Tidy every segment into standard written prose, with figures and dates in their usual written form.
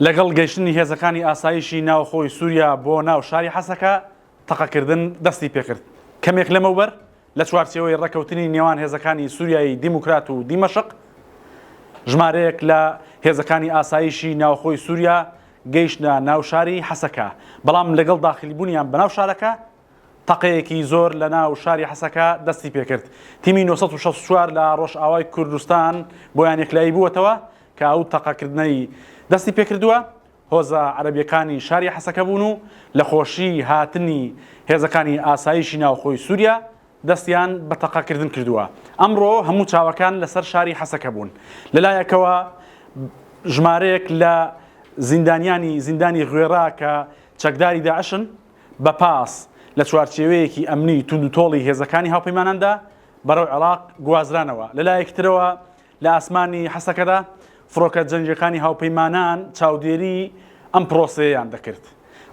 لەگەڵ گەیشتنی هێزەکانی ئاسایشی ناوخۆی سووریا بۆ ناو شاری حەسەکە تەقەکردن دەستی پێکرد. کەمێک لەمەوبەر لە چوارچێوەی ڕێکەوتنی نێوان هێزەکانی سووریایی دیموکرات و دیمەشق ژمارەیەک لە هێزەکانی ئاسایشی ناوخۆی سووریا گەیشتە ناو شاری حەسەکە، بەڵام لەگەڵ داخلیبوونیان بەناو شارەکە تەقەیەکی زۆر لە ناو شاری حەسەکە دەستی پێکرد. تیمی 964 لە ڕۆژئاوای کوردستان بۆیان یەکلایی بووەتەوە کە ئەو تەقەکردنەی دەستی پێکردووە. هۆزە عەرەبیەکانی شاری حەسەکە بوون و لە خۆشی هاتنی هێزەکانی ئاسایشی ناوخۆی سووریا دەستیان بە تەقەکردن کردووە. ئەمڕۆ هەموو چاوەکان لەسەر شاری حەسەکە بوون. لەلایەکەوە ژمارەیەک لە زیندانی غوێڕا کە چەکداری داعشن بە پاس لە چوارچێوەیەکی ئەمنی توندوتۆڵی هێزەکانی هاوپەیماناندا بەرەو عێراق گوازرانەوە. لەلایەکترەوە لە ئاسمانی حەسەکەدا فڕۆکە جەنگەکانی هاوپەیمانان چاودێری ئەم پرۆسەیەیان دەکرد.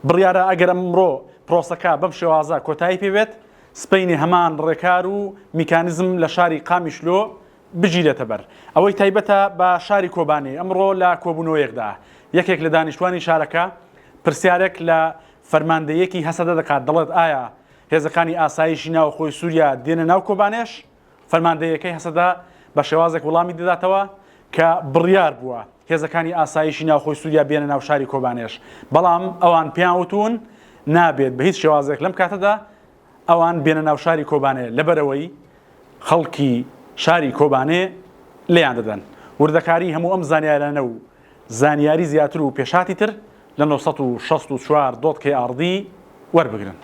بڕیارە ئەگەر ئەمڕۆ پرۆسەکە بەم شێوازە کۆتایی پێبێت، سپەینی هەمان ڕێکار و میکانیزم لە شاری قامیشلۆ بگیرێتە بەر. ئەوەی تایبەتە بە شاری کۆبانێ. ئەمڕۆ لە کۆبوونەوەیەکدا یەکێک لە دانیشتوانی شارەکە پرسیارێک لە فەرماندەیەکی هەسەدە دەکات، دەڵێت ئایا هێزەکانی ئاسایشی ناوخۆی سووریا دێنە ناو کۆبانێش؟ فەرماندەیەکەی هەسەدە بە شێوازێک وەڵامی دەداتەوە کە بڕیار بووە هێزەکانی ئاسایشی ناوخۆی سووریا بێنە ناو شاری کۆبانێش، بەڵام ئەوان پێیان وتون نابێت بە هیچ شێوازێک لەم کاتەدا ئەوان بێنە ناو شاری کۆبانێ، لەبەرەوەی خەڵکی شاری کۆبانێ لێیان دەدەن. وردەکاری هەموو ئەم زانیارانە و زانیاری زیاتر و پێشاتی تر لە 964 دۆتکەی ئاڕدی وەربگرن.